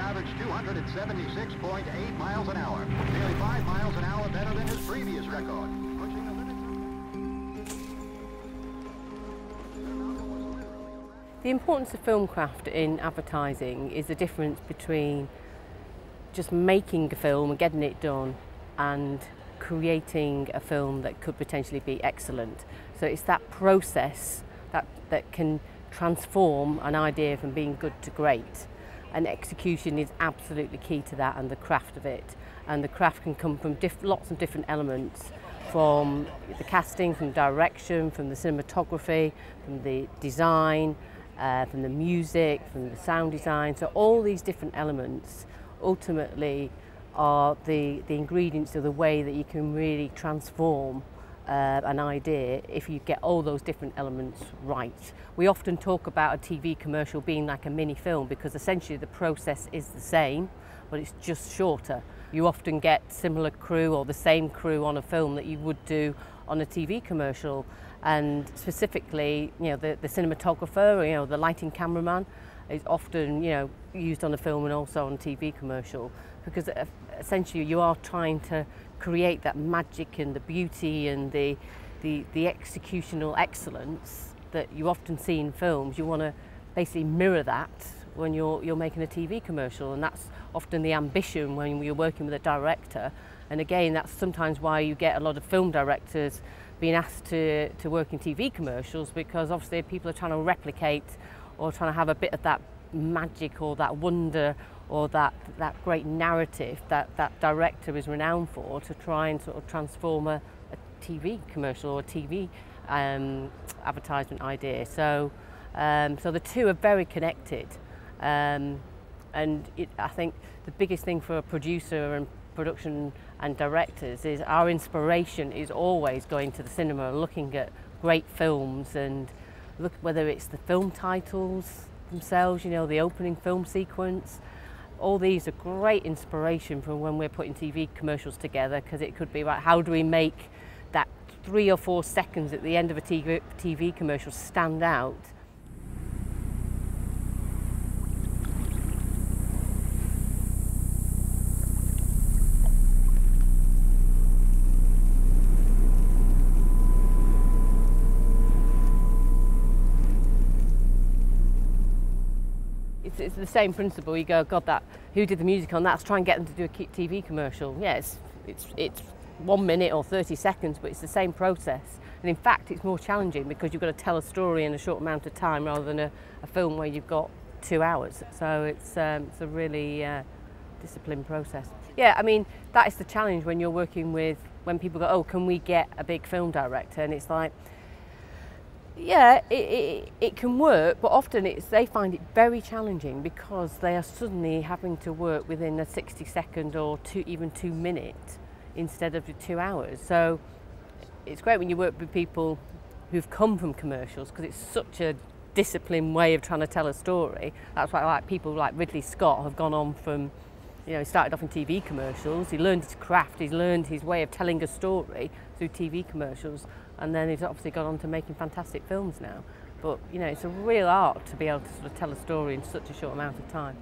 Averaged 276.8 miles an hour, nearly 5 miles an hour better than his previous record. Pushing the limits. The importance of filmcraft in advertising is the difference between just making a film and getting it done and creating a film that could potentially be excellent. So it's that process that can transform an idea from being good to great. And execution is absolutely key to that, and the craft of it. And the craft can come from lots of different elements, from the casting, from direction, from the cinematography, from the design, from the music, from the sound design. So all these different elements ultimately are the ingredients of the way that you can really transform an idea if you get all those different elements right. We often talk about a TV commercial being like a mini film because essentially the process is the same, but it's just shorter. You often get similar crew or the same crew on a film that you would do on a TV commercial, and specifically, you know, the cinematographer, you know, the lighting cameraman is often, you know, used on a film and also on a TV commercial, because essentially you are trying to create that magic and the beauty and the executional excellence that you often see in films. You want to basically mirror that when you're making a TV commercial, and that's often the ambition when you're working with a director. And again, that's sometimes why you get a lot of film directors being asked to work in TV commercials, because obviously people are trying to replicate or trying to have a bit of that magic or that wonder or that great narrative that director is renowned for, to try and sort of transform a TV commercial or a TV advertisement idea. So the two are very connected, and I think the biggest thing for a producer and production and directors is our inspiration is always going to the cinema, looking at great films, and look whether it's the film titles themselves, you know, the opening film sequence. All these are great inspiration from when we're putting TV commercials together, because it could be about how do we make that 3 or 4 seconds at the end of a TV commercial stand out. It's the same principle. You go, God, who did the music on that? Let's try and get them to do a TV commercial. Yeah, it's 1 minute or 30 seconds, but it's the same process. And in fact, it's more challenging because you've got to tell a story in a short amount of time rather than a film where you've got 2 hours. So it's a really disciplined process. Yeah, I mean, that is the challenge when you're working with, when people go, oh, can we get a big film director? And it's like, yeah, it can work, but often they find it very challenging because they are suddenly having to work within a 60-second or even 2 minutes instead of the 2 hours. So it's great when you work with people who've come from commercials, because it's such a disciplined way of trying to tell a story. That's why like people like Ridley Scott have gone on from, you know, he started off in TV commercials, he learned his craft, he's learned his way of telling a story through TV commercials, and then he's obviously gone on to making fantastic films now. But, you know, it's a real art to be able to sort of tell a story in such a short amount of time.